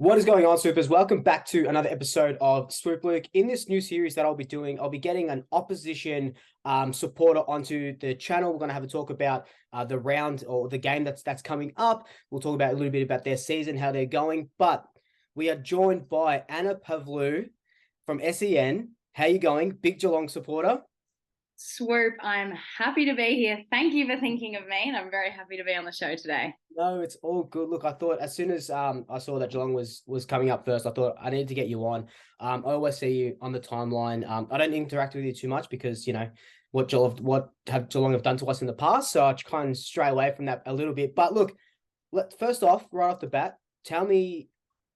What is going on, Swoopers? Welcome back to another episode of Swoop Luke. In this new series that I'll be doing, I'll be getting an opposition supporter onto the channel. We're going to have a talk about the round or the game that's coming up. We'll talk about a little bit about their season, how they're going. But we are joined by Anna Pavlou from SEN. How you going? Big Geelong supporter. Swoop, I'm happy to be here. Thank you for thinking of me, and I'm very happy to be on the show today. No, it's all good. Look, I thought as soon as I saw that Geelong was coming up first, I thought I needed to get you on. I always see you on the timeline. I don't interact with you too much because what Geelong have done to us in the past, so I kind of stray away from that a little bit. But look, first off, right off the bat, tell me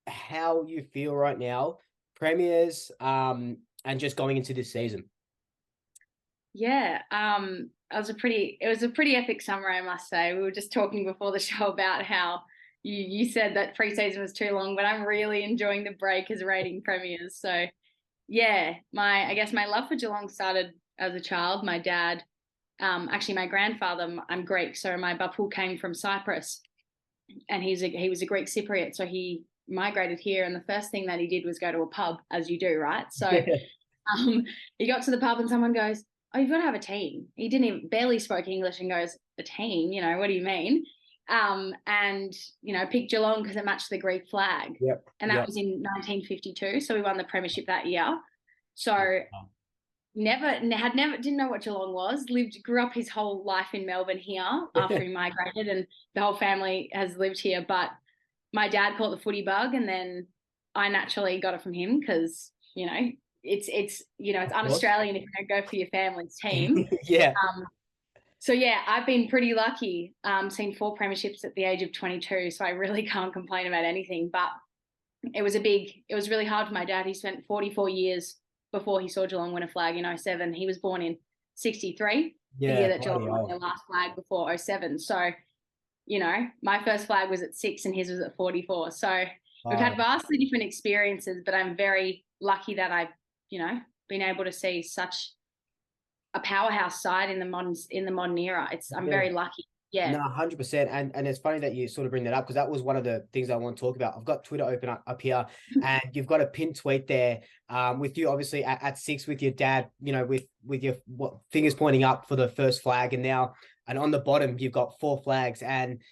how you feel right now, premiers, and just going into this season. Yeah, it was a pretty epic summer, I must say. We were just talking before the show about how you said that preseason was too long, but I'm really enjoying the break as rating premiers. So yeah, I guess my love for Geelong started as a child. My dad, actually my grandfather, I'm Greek, so my bapu came from Cyprus, and he was a Greek Cypriot, so he migrated here, and the first thing that he did was go to a pub, as you do, right? So he got to the pub and someone goes, "Oh, you've got to have a team." He didn't even barely spoke English and goes, "A team? What do you mean?" And picked Geelong because it matched the Greek flag. Yep. And that was in 1952. So we won the premiership that year. So didn't know what Geelong was. Grew up his whole life in Melbourne here after he migrated, and the whole family has lived here. But my dad caught the footy bug, and then I naturally got it from him because it's un-Australian if you don't go for your family's team. Yeah. So yeah, I've been pretty lucky. Seen 4 premierships at the age of 22, so I really can't complain about anything. But it was really hard for my dad. He spent 44 years before he saw Geelong win a flag in 07. He was born in 63, the year that Geelong won their last flag before 07. So, my first flag was at 6 and his was at 44. So we've had vastly different experiences, but I'm very lucky that I've been able to see such a powerhouse side in the modern era. I'm very lucky. Yeah. No, 100%. And it's funny that you sort of bring that up because that was one of the things I want to talk about. I've got Twitter open up here and you've got a pinned tweet there with you obviously at 6 with your dad, with your fingers pointing up for the first flag, and on the bottom you've got 4 flags. And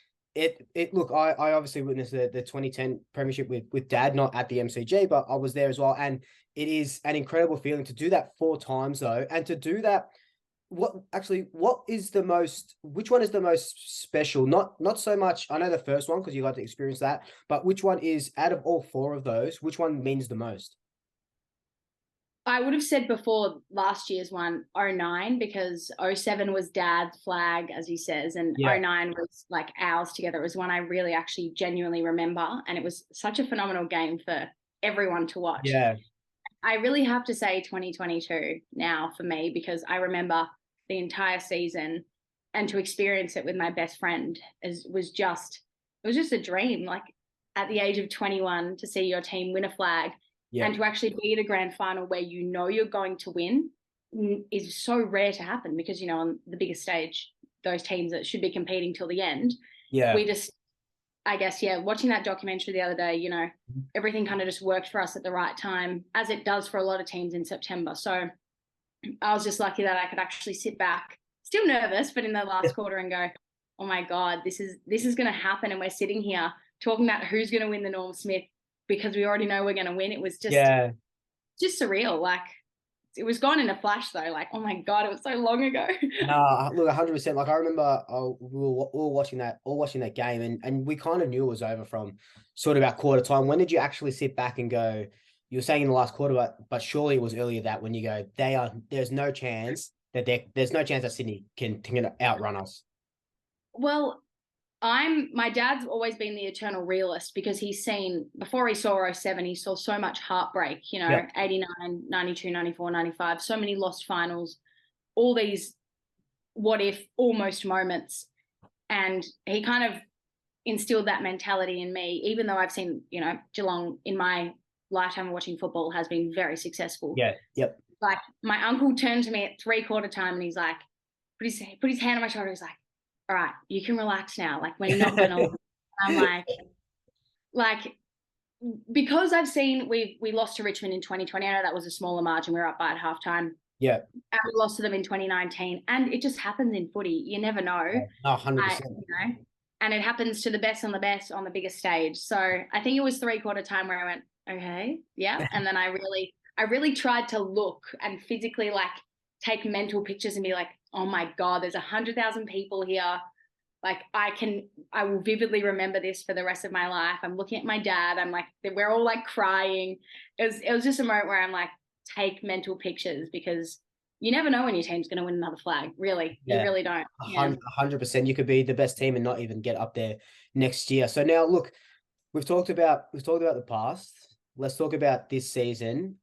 look, I obviously witnessed the 2010 premiership with dad, not at the MCG, but I was there as well. And it is an incredible feeling to do that 4 times though. And to do that, which one is the most special? Not so much, I know the first one because you got to experience that, but which one is, out of all 4 of those, which one means the most? I would have said before last year's one, 09, because 07 was dad's flag, as he says, and 09 was like ours together. It was one I really actually genuinely remember, and it was such a phenomenal game for everyone to watch. Yeah. I really have to say 2022 now for me, because I remember the entire season, and to experience it with my best friend was just a dream. Like at the age of 21, to see your team win a flag and to actually be at a grand final where you're going to win is so rare to happen, because on the biggest stage, those teams that should be competing till the end, we just, I guess, watching that documentary the other day, everything kind of just worked for us at the right time, as it does for a lot of teams in September. So I was just lucky that I could actually sit back, still nervous, but in the last quarter, and go, "Oh my God, this is going to happen." And we're sitting here talking about who's going to win the Norm Smith because we already know we're going to win. It was just surreal. Like, it was gone in a flash though. Like, oh my God, it was so long ago. No, look, 100%. Like, I remember we were all watching that game, and we kind of knew it was over from sort of about quarter time. When did you actually sit back and go, you were saying in the last quarter, but surely it was earlier that when you go, there's no chance that Sydney can outrun us? Well, my dad's always been the eternal realist, because before he saw 07, he saw so much heartbreak, 89, 92, 94, 95, so many lost finals, all these what if almost moments. And he kind of instilled that mentality in me, even though I've seen, Geelong in my lifetime of watching football has been very successful. Yeah. Yep. Like, my uncle turned to me at 3/4 time and he's like, put his hand on my shoulder. He's like, "All right, you can relax now. Like, we're not going to." I'm like, because I've seen we lost to Richmond in 2020. I know that was a smaller margin. We were up by at halftime. Yeah. And we lost to them in 2019. And it just happens in footy. You never know. No, 100%. You know, and it happens to the best on the best on the biggest stage. So I think it was 3/4 time where I went, okay, yeah. And then I really tried to look and physically like take mental pictures and be like, oh my God, there's 100,000 people here. Like I will vividly remember this for the rest of my life. I'm looking at my dad. I'm like, we're all like crying. It was just a moment where I'm like, take mental pictures, because you never know when your team's going to win another flag. Really, you really don't. 100%. You could be the best team and not even get up there next year. So now, look, we've talked about the past. Let's talk about this season.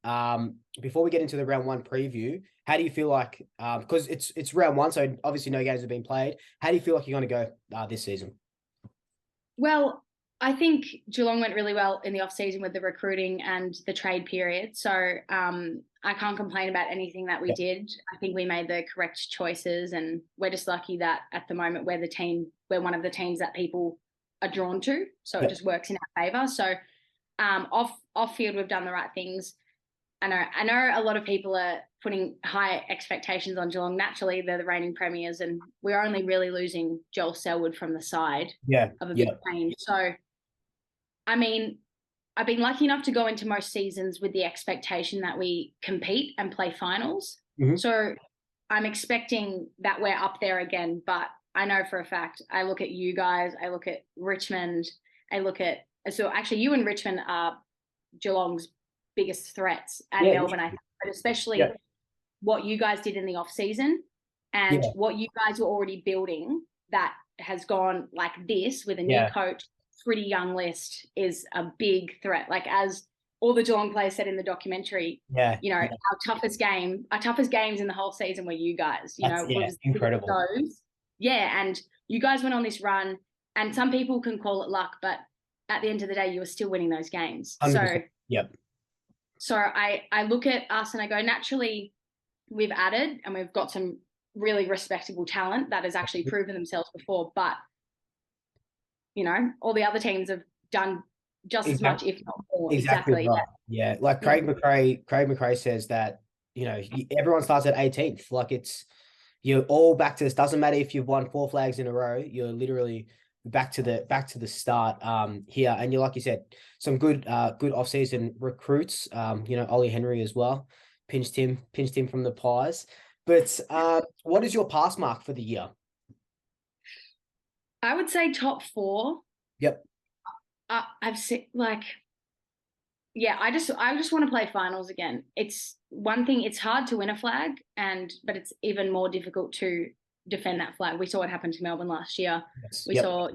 Before we get into the round one preview, how do you feel like? Because it's round one, so obviously no games have been played. How do you feel like you're going to go this season? Well, I think Geelong went really well in the off season with the recruiting and the trade period. So I can't complain about anything that we did. I think we made the correct choices, and we're just lucky that at the moment we're one of the teams that people are drawn to. So it just works in our favour. So off field, we've done the right things. I know a lot of people are putting high expectations on Geelong. Naturally, they're the reigning premiers, and we're only really losing Joel Selwood from the side of a big change. So, I mean, I've been lucky enough to go into most seasons with the expectation that we compete and play finals. Mm-hmm. So I'm expecting that we're up there again. But I know for a fact, I look at you guys, I look at Richmond, so actually you and Richmond are Geelong's biggest threats, and Melbourne, I think, but especially what you guys did in the off season and what you guys were already building that has gone like this with a new coach, pretty young list, is a big threat. Like, as all the Geelong players said in the documentary, our toughest games in the whole season were you guys. It was incredible. And you guys went on this run, and some people can call it luck, but at the end of the day, you were still winning those games. 100%. So I look at us and I go, naturally, we've added and we've got some really respectable talent that has actually proven themselves before. But, all the other teams have done just as much, if not more. Exactly. Right. Yeah. Like Craig McRae says that, everyone starts at 18th. Like you're all back to this. Doesn't matter if you've won 4 flags in a row. You're literally back to the start here. And like you said, some good off-season recruits, Ollie Henry as well, pinched him from the Pies. But what is your pass mark for the year? I would say top 4. Yep. I've seen I just want to play finals again. It's one thing, it's hard to win a flag, but it's even more difficult to defend that flag. We saw what happened to Melbourne last year. We saw,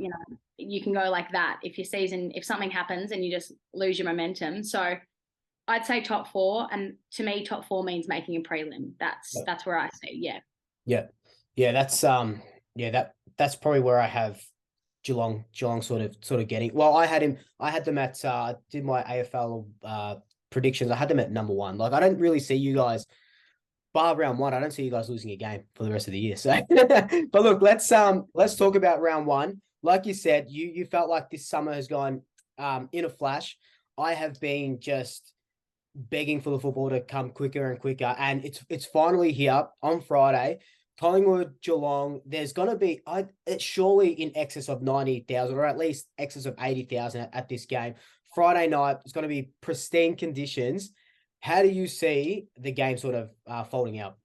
you can go like that if something happens and you just lose your momentum. So I'd say top 4, and to me, top 4 means making a prelim. That's where I say, that's probably where I have Geelong sort of getting. Well, I had them at did my AFL predictions. I had them at number 1. Like, I don't really see you guys, bar round 1, I don't see you guys losing a game for the rest of the year. So, but look, let's talk about round 1. Like you said, you felt like this summer has gone in a flash. I have been just begging for the football to come quicker and quicker, and it's finally here on Friday. Collingwood, Geelong. There's going to be it's surely in excess of 90,000, or at least excess of 80,000 at this game. Friday night, it's going to be pristine conditions. How do you see the game sort of folding out?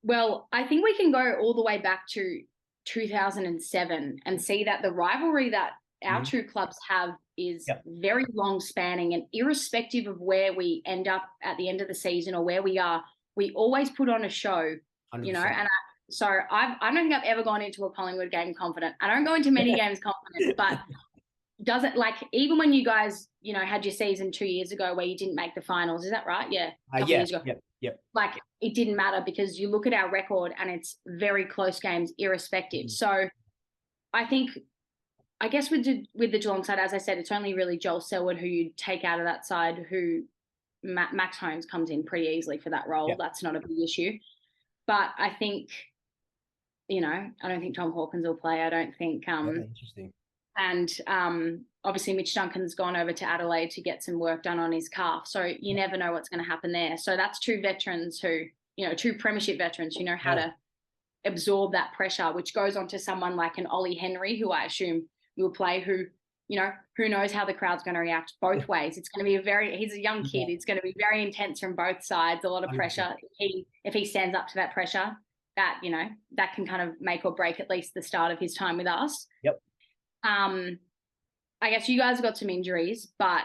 Well, I think we can go all the way back to 2007 and see that the rivalry that our two clubs have is very long spanning, and irrespective of where we end up at the end of the season or where we are, we always put on a show, 100%. And I don't think I've ever gone into a Collingwood game confident. I don't go into many games confident, but does it, like, even when you guys, had your season 2 years ago where you didn't make the finals, is that right? Yeah. Years ago. Yep. Like, it didn't matter because you look at our record and it's very close games irrespective. So I think, I guess with the Geelong side, as I said, it's only really Joel Selwood who you take out of that side, who Max Holmes comes in pretty easily for that role. That's not a big issue. But I think, I don't think Tom Hawkins will play. I don't think, interesting. And obviously Mitch Duncan's gone over to Adelaide to get some work done on his calf. So you never know what's going to happen there. So that's two veterans who, two premiership veterans who know how to absorb that pressure, which goes on to someone like an Ollie Henry, who I assume will play, who knows how the crowd's going to react both ways. It's going to be he's a young kid. It's going to be very intense from both sides, a lot of pressure. If he stands up to that pressure, that can kind of make or break at least the start of his time with us. Yep. I guess you guys have got some injuries, but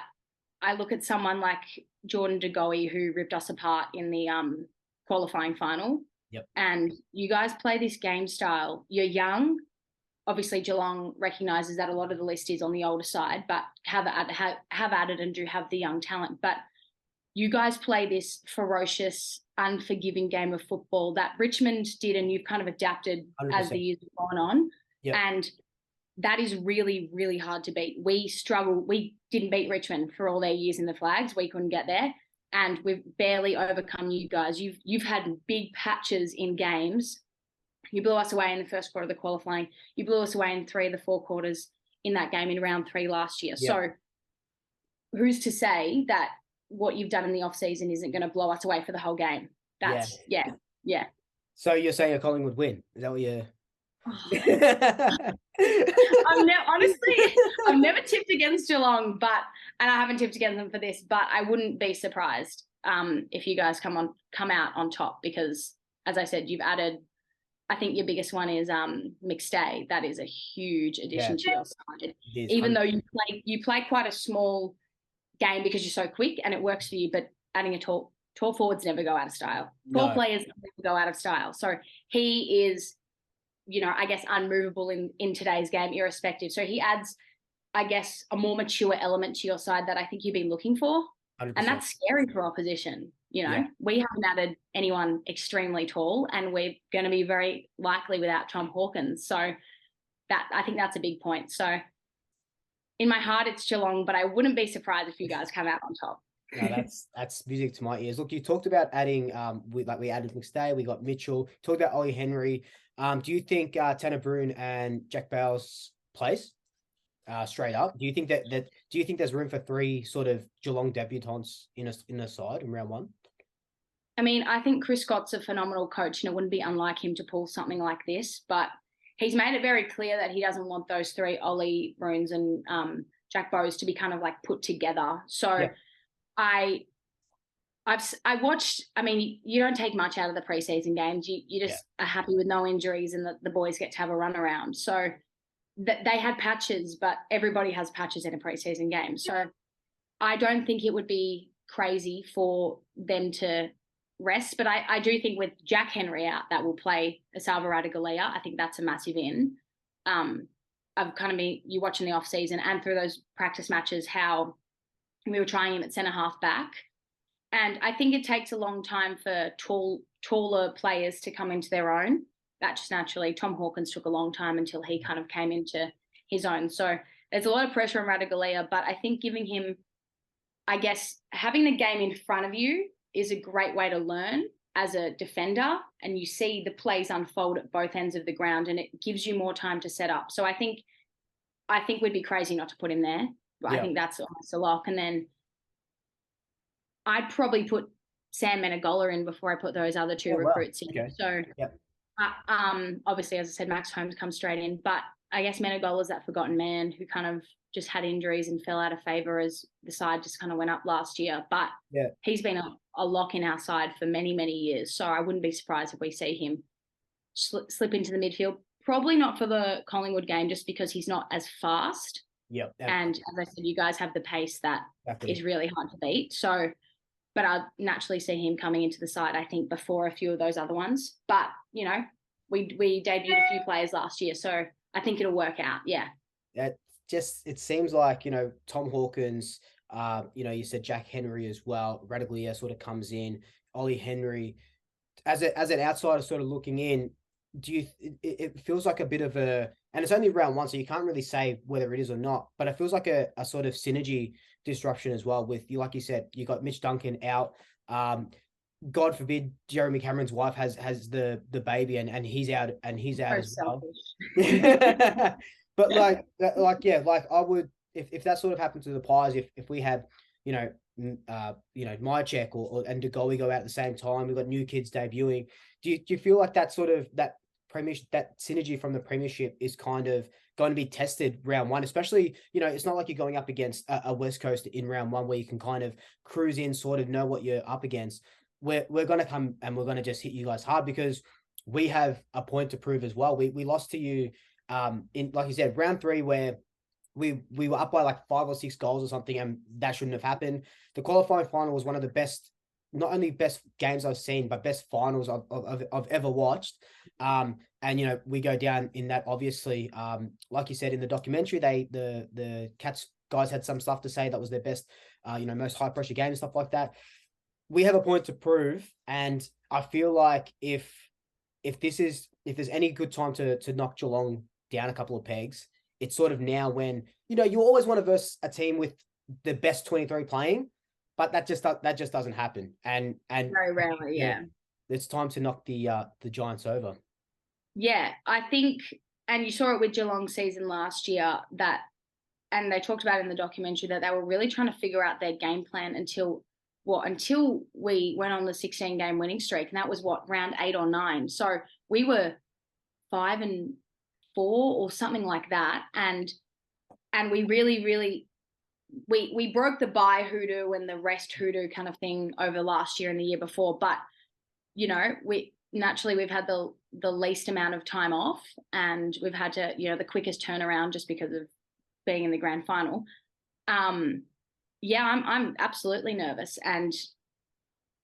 I look at someone like Jordan De Goey, who ripped us apart in the qualifying final. Yep. And you guys play this game style. You're young. Obviously, Geelong recognises that a lot of the list is on the older side, but have added and do have the young talent. But you guys play this ferocious, unforgiving game of football that Richmond did, and you've kind of adapted 100%. As the years have gone on. Yep. And that is really, really hard to beat. We struggle. We didn't beat Richmond for all their years in the Flags. We couldn't get there. And we've barely overcome you guys. You've had big patches in games. You blew us away in the first quarter of the qualifying. You blew us away in 3 of the 4 quarters in that game in round 3 last year. Yep. So who's to say that what you've done in the off-season isn't going to blow us away for the whole game? That's, yeah. So you're saying a Collingwood win? Is that what you're... Honestly, I've never tipped against Geelong, and I haven't tipped against them for this, but I wouldn't be surprised if you guys come out on top, because as I said, you've added, I think your biggest one is McStay. That is a huge addition to your side. Even though you play quite a small game because you're so quick and it works for you, but adding a tall forwards never go out of style. Tall players never go out of style. So he is, I guess, unmovable in today's game, irrespective. So he adds, I guess, a more mature element to your side that I think you've been looking for. 100%. And that's scary for opposition. We haven't added anyone extremely tall, and we're going to be very likely without Tom Hawkins. So I think that's a big point. So in my heart, it's Geelong, but I wouldn't be surprised if you guys come out on top. No, that's music to my ears. Look, you talked about adding, we added McStay, we got Mitchell, talked about Ollie Henry. Do you think Tanner Bruhn and Jack Bales plays straight up? Do you think there's room for 3 sort of Geelong debutants in a side in round 1? I mean, I think Chris Scott's a phenomenal coach, and it wouldn't be unlike him to pull something like this, but he's made it very clear that he doesn't want those 3 Ollie Bruhns and Jack Bowes to be kind of like put together. So yeah. I watched, I mean, you don't take much out of the preseason games. You just are happy with no injuries, and the boys get to have a run around. So they had patches, but everybody has patches in a preseason game. So I don't think it would be crazy for them to rest. But I do think with Jack Henry out, that will play Asalva Radigalea. I think that's a massive in. I've kind of been, you watching the off season and through those practice matches, how we were trying him at centre half back. And I think it takes a long time for taller players to come into their own. That just naturally, Tom Hawkins took a long time until he kind of came into his own. So there's a lot of pressure on Radigalea, but I think giving him, I guess, having the game in front of you is a great way to learn as a defender, and you see the plays unfold at both ends of the ground, and it gives you more time to set up. So I think we'd be crazy not to put him there. But I think that's almost a lock. And then I'd probably put Sam Menegola in before I put those other 2 recruits in. Okay. So obviously, as I said, Max Holmes comes straight in, but I guess Menegola's that forgotten man who kind of just had injuries and fell out of favour as the side just kind of went up last year. But he's been a lock in our side for many, many years. So I wouldn't be surprised if we see him slip into the midfield. Probably not for the Collingwood game, just because he's not as fast. Yep. And as I said, you guys have the pace that is really hard to beat. So, but I'd naturally see him coming into the side, I think, before a few of those other ones. But, we debuted a few players last year, so I think it'll work out. Yeah. It seems like, Tom Hawkins, you said Jack Henry as well. Radaglia sort of comes in. Ollie Henry, as an outsider sort of looking in, it feels like a bit of a, and it's only round 1, so you can't really say whether it is or not, but it feels like a sort of synergy disruption as well with you. Like you said, you got Mitch Duncan out. God forbid Jeremy Cameron's wife has the baby and he's out as well. But I would, if that sort of happened to the Pies, if we had, my check and De Goey go out at the same time, we've got new kids debuting. Do you feel like that sort of that premiership, that synergy from the premiership is kind of going to be tested round one, especially, it's not like you're going up against a West Coast in round one where you can kind of cruise in, sort of know what you're up against. We're going to come and we're going to just hit you guys hard because we have a point to prove as well. We lost to you in, like you said, round 3 where we were up by like 5 or 6 goals or something, and that shouldn't have happened. The qualifying final was one of the best, not only best games I've seen, but best finals I've ever watched. And we go down in that, obviously. Like you said in the documentary, the Cats guys had some stuff to say that was their best, most high pressure game and stuff like that. We have a point to prove, and I feel like if there's any good time to knock Geelong down a couple of pegs, it's sort of now when, you always want to verse a team with the best 23 playing, but that just doesn't happen. And very rarely, yeah. It's time to knock the Giants over. Yeah, I think, and you saw it with Geelong season last year, and they talked about in the documentary that they were really trying to figure out their game plan until we went on the 16-game winning streak, and that was round 8 or 9. So we were 5-4 or something like that, and we really we broke the bye hoodoo and the rest hoodoo kind of thing over last year and the year before. But we've had the least amount of time off, and we've had to the quickest turnaround just because of being in the grand final. I'm absolutely nervous, and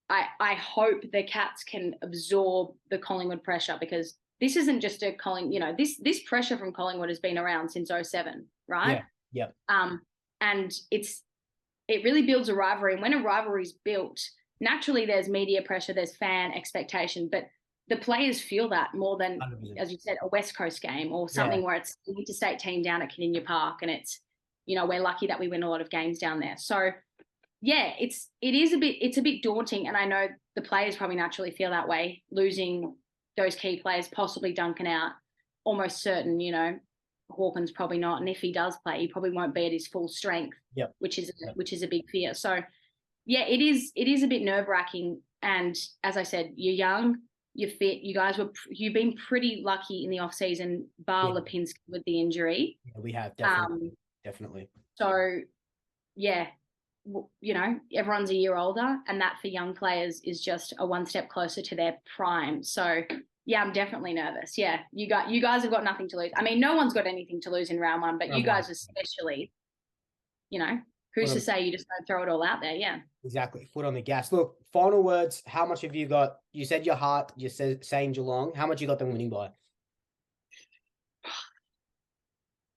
I hope the Cats can absorb the Collingwood pressure, because this isn't just a this pressure from Collingwood has been around since 2007, right? Yeah. And it really builds a rivalry, and when a rivalry is built, naturally there's media pressure, there's fan expectation, but the players feel that more than, 100%. As you said, a West Coast game or something where it's an interstate team down at Kardinia Park, and it's, we're lucky that we win a lot of games down there. So yeah, it's a bit daunting, and I know the players probably naturally feel that way, losing those key players, possibly Duncan out, almost certain, Hawkins probably not, and if he does play, he probably won't be at his full strength, which is a big fear. So yeah, it is a bit nerve-wracking, and as I said, you're young, you're fit, you've been pretty lucky in the off season, bar Lipinski with the injury. Yeah, we have definitely. So yeah, everyone's a year older, and that for young players is just a one step closer to their prime. So yeah, I'm definitely nervous. Yeah, you guys have got nothing to lose. I mean, no one's got anything to lose in round 1, but you guys especially, who's to say you just don't throw it all out there? Yeah, exactly. Foot on the gas. Look, final words. How much have you got? You said your heart. You said saying Geelong. How much you got them winning by?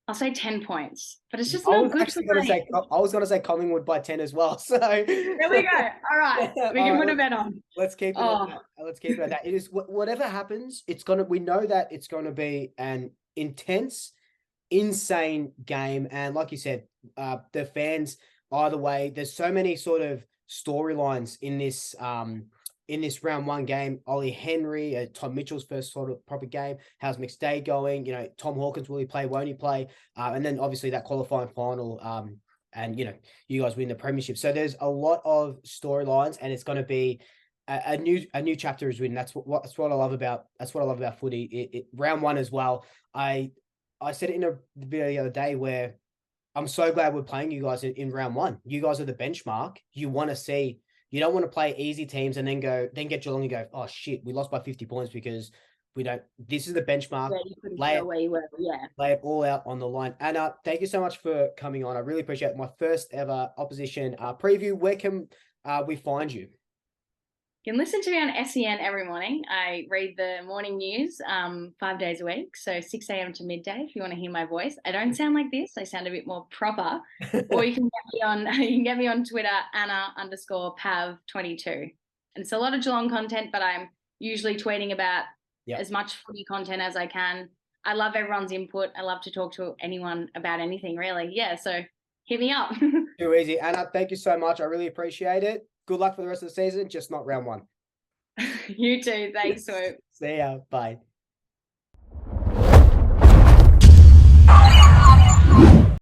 I'll say 10 points, but it's just not good for me. I was going to say Collingwood by 10 as well. So there we go. All right, we can put a bet on. Let's keep it. Let's keep it at that. It is whatever happens. We know that it's going to be an intense, insane game, and like you said, the fans either way. There's so many sort of storylines in this round 1 game. Ollie Henry, Tom Mitchell's first sort of proper game. How's McStay going? Tom Hawkins, will he play? Won't he play? And then obviously that qualifying final. And you guys win the premiership. So there's a lot of storylines, and it's going to be a new chapter is written. That's what I love about. That's what I love about footy. Round 1 as well. I said it in a video the other day where I'm so glad we're playing you guys in round 1. You guys are the benchmark. You want to see. You don't want to play easy teams and then get Geelong and go, oh shit, we lost by 50 points because we don't. This is the benchmark. Lay it all out on the line. Anna, thank you so much for coming on. I really appreciate it. My first ever opposition preview. Where can we find you? You can listen to me on SEN every morning. I read the morning news 5 days a week, so 6 a.m. to midday if you want to hear my voice. I don't sound like this. I sound a bit more proper. Or you can get me on Twitter, Anna_Pav22. And it's a lot of Geelong content, but I'm usually tweeting about as much footy content as I can. I love everyone's input. I love to talk to anyone about anything, really. Yeah, so hit me up. Too easy. Anna, thank you so much. I really appreciate it. Good luck for the rest of the season, just not round 1. You too. Thanks, Swoop. See ya. Bye.